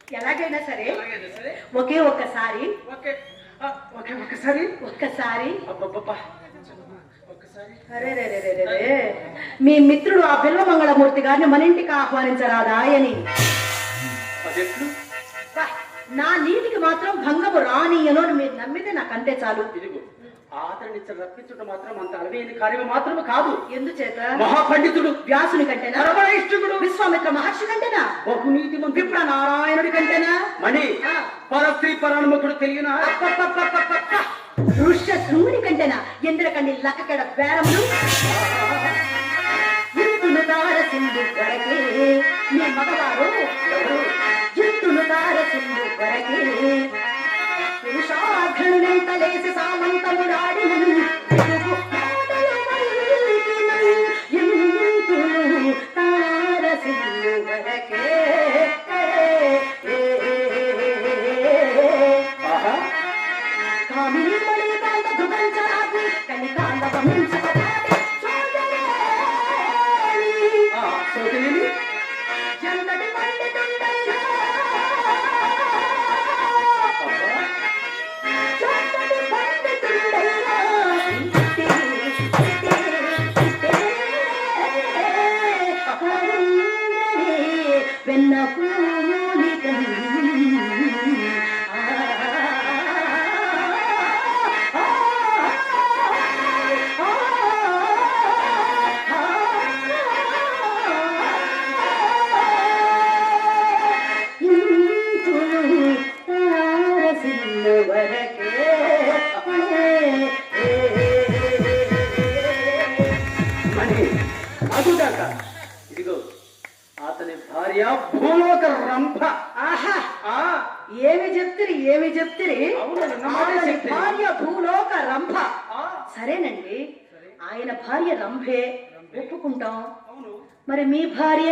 ఎలాగైనా సరే ఒకే ఒక్కసారి ఒక్కసారి అరే రే రే రే రే మీ మిత్రుడు ఆ బిల్వమంగళమూర్తి గారిని మన ఇంటికి ఆహ్వానించరాదా అని. నా నీతికి మాత్రం భంగము రానియను మీరు నమ్మితే నాకు అంతే చాలు. ఆతని రప్పించడం మాత్రం అంత అలవేని కార్యం మాత్రమే కాదు. ఎందుచేత? మహాపండితుడు వ్యాసుని కంటేనా? విశ్వామిత్ర మహర్షి కంటేనా? బహునీతి విప్ర నారాయణుడి కంటేనా? మణి పరస్త్రీ పరాణముఖుడు తెలియనా? ఋష్య శృంగుని కంటేనా? ఎందుకండి లక్కకడ బేరములు యుద్ధులు దారసిందు వరకే మీ మగవారు యుద్ధులు దారసిందు వరకే పురుషాఘనులెంతలేసి సామంతముడాడినను యుద్ధులు దారసిందు వరకే కామిని మణి కాంత ధృవంచరాగ్ని కలికాండ వంశపదాది సోదరేణి జంతటి పండితుండైనా వెన్న ఇదిగో అతని భార్య భూలోక రంభ. ఆహా ఏమి చెప్తిరి భార్య భూలోక రంభ. సరేనండి, ఆయన భార్య రంభే ఒప్పుకుంటాం. మరి మీ భార్య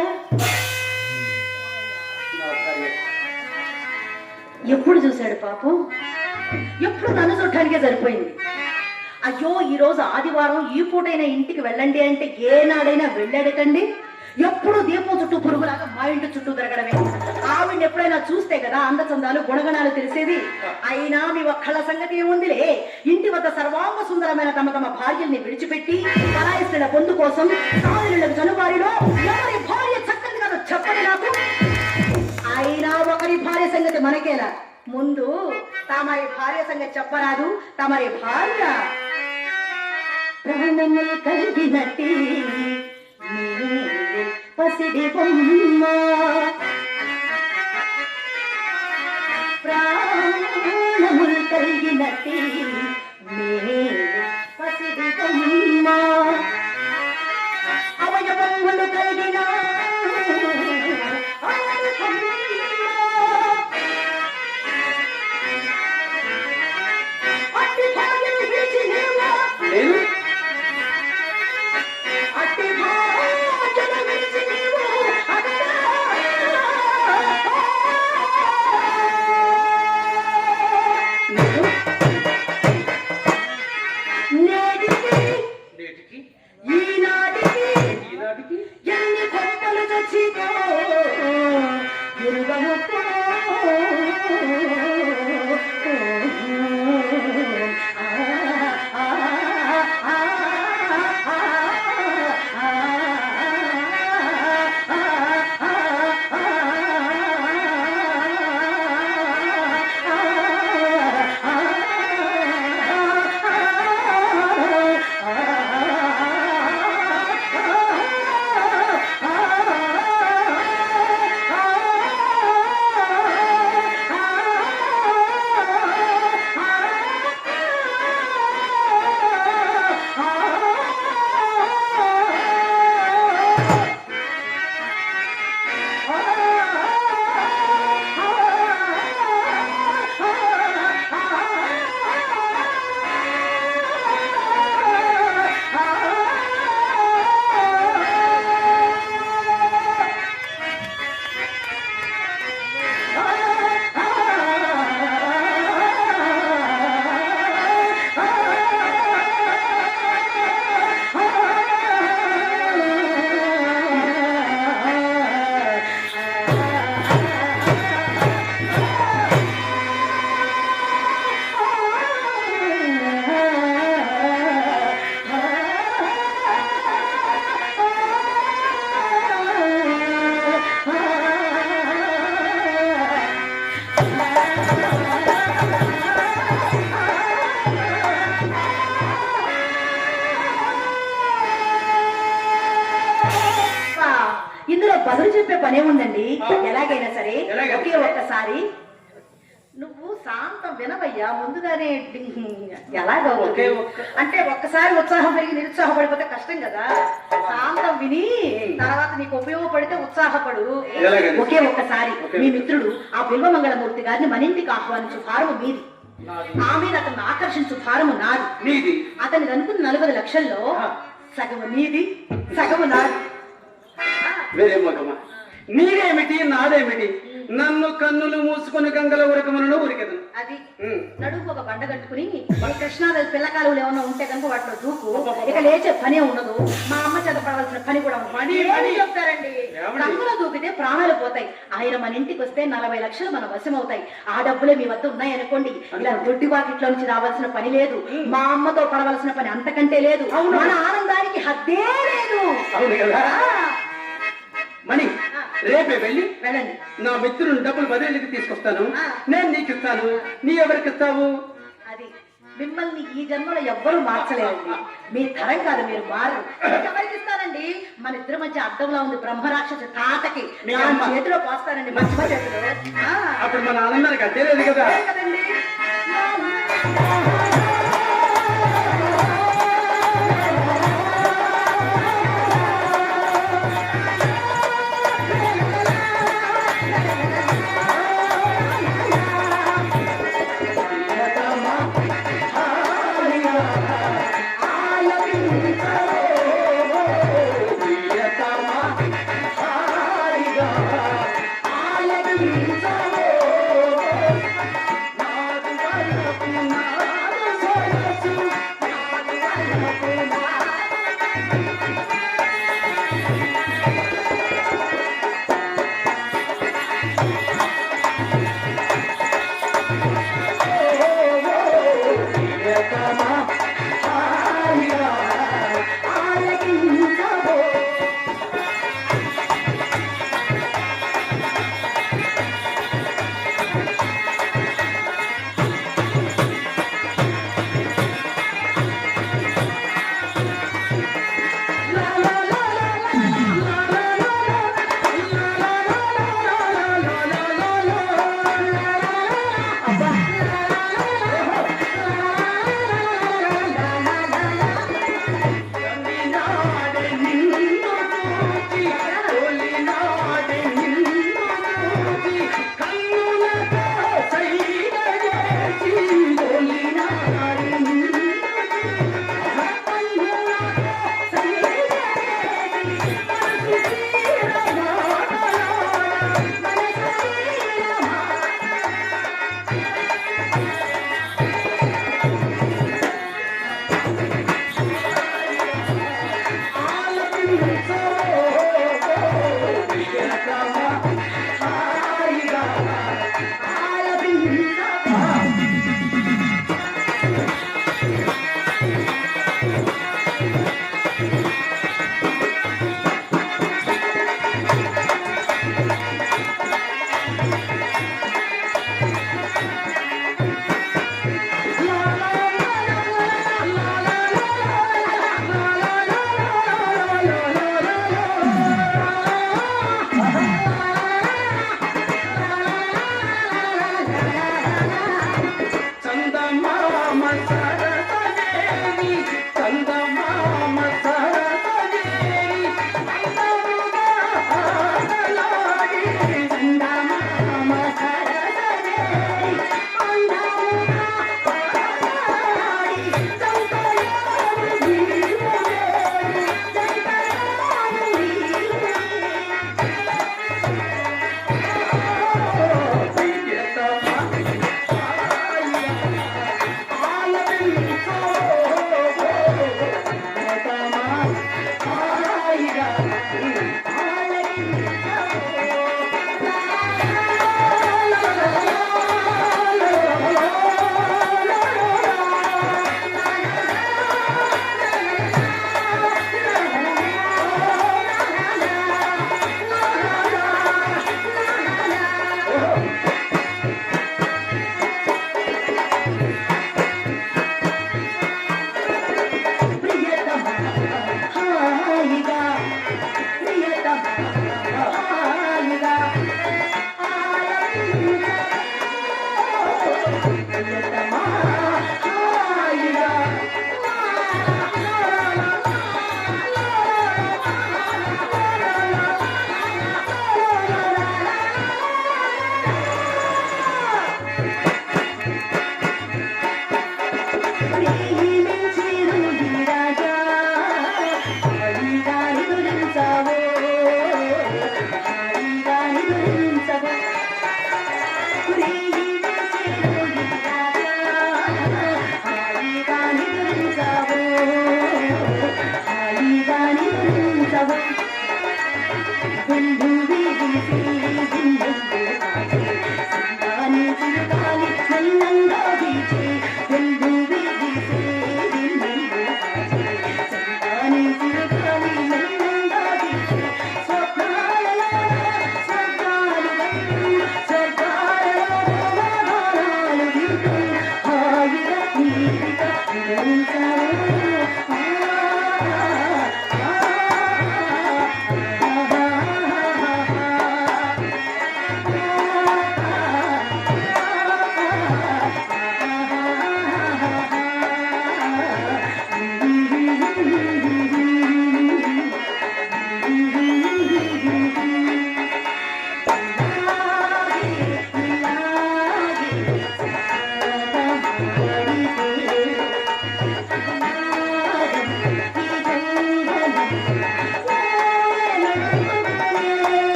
ఎప్పుడు చూశాడు పాపం? ఎప్పుడు నన్ను చూడటానికే సరిపోయింది. అయ్యో ఈ రోజు ఆదివారం ఈ పూటైనా ఇంటికి వెళ్ళండి అంటే ఏనాడైనా వెళ్ళాడటండి. ఎప్పుడు దీపం చుట్టూ పురుగులాగా మా ఇంటి చుట్టూ తిరగడమే. ఆవిడ్ని ఎప్పుడైనా చూస్తే కదా అందచందాలు గుణగణాలు తెలిసేది. అయినా మీ ఒక్కళ్ళ సంగతి ఏముందిలే. ఇంటి వద్ద సర్వాంగ సుందరమైన తమ తమ భార్యల్ని విడిచిపెట్టి పరాయిస్తున్న పొందు కోసం సాధులకు జనువారిలో ఎవరి భార్య చక్కని కాదు చెప్పని నాకు. అయినా ఒకరి భార్య సంగతి మనకేలా, ముందు తమరి భార్య సంగతి చెప్పరాదు. తమరి భార్య ప్రాణములు కలిగినట్టి పసిడి బొమ్మ, ప్రాణములు కలిగినట్టి పసిడి బొమ్మ, అవయవములు కలిగిన అట్టి భార్యను విడిచి లేవా? అట్టి భార్యను విడిచి నీవు ఎలాగైనా సరే ఎలాగైనా ఒకే సరే. ఒక్కసారి నువ్వు శాంతం వినవయ్యా ముందుగానే ఎలాగో ఒకే ఒక్క- అంటే ఒక్కసారి ఉత్సాహం పెరిగి నిరుత్సాహపడిపోతే కష్టం కదా. శాంతం విని తర్వాత నీకు ఉపయోగపడితే ఉత్సాహపడు. ఎలాగైనా ఒకే ఒక్కసారి ఒకే మీ మిత్రుడు ఆ బిల్వమంగళమూర్తి గారిని మన ఇంటికి ఆహ్వానించు భారము మీది, నాది. ఆ మీద అతను ఆకర్షించు భారము నాది. నీది. అతనికి అనుకున్న 40 లక్షల్లో ఆ. సగము నీది, సగము నాది. వేరే మగమా, నీదేమిటి నాదేమిటి? నన్ను కన్నులు మూసుకొని గంగల ఉరకములను ఉరికెదను. అది నడుపు ఒక బండ కట్టుకుని ఈ కృష్ణానది పిల్లకాలువలు ఏమన్నా ఉంటే కనుక వాటిలో దూకు. ఇక లేచే పనే ఉండదు, మా అమ్మ చేత పడవలసిన పని కూడా ఉండదు. పని, ఏం పని. చెప్తారండి, ఏమండి? గంగలో దూకితే ప్రాణాలు పోతాయి. ఆయన మన ఇంటికి వస్తే 40 లక్షలు మన వశం అవుతాయి. ఆ డబ్బులే మీ వద్ద ఉన్నాయనుకోండి, ఇలా దొడ్డి వాకిట్లో నుంచి రావాల్సిన పని లేదు, మా అమ్మతో పడవలసిన పని అంతకంటే లేదు. అవును. మన ఆనందానికి హద్దే లేదు. అవును కదా. ఆ, మణి, రేపే వెళ్ళి వెళ్ళండి. నా మిత్రుని డబ్బులు బదిలీకి తీసుకొస్తాను. ఆ. నేను నీకు ఇస్తాను, నీ ఎవరికి ఇస్తావు? అది మిమ్మల్ని ఈ జన్మలో ఎవ్వరూ మార్చలేరండి. మీ తరం కాదు, మీరు మారు. ఎవరికి ఇస్తానండి? మన ఇద్దరి మధ్య అర్థంలో ఉంది బ్రహ్మరాక్షస తాతకి. మీ నా అమ్మ. చేతిలో పోస్తానండి, మంచి చేతిలో. ఆ, అప్పుడు మన ఆనందానికి అడ్డే లేదు కదా. అదే కదండి.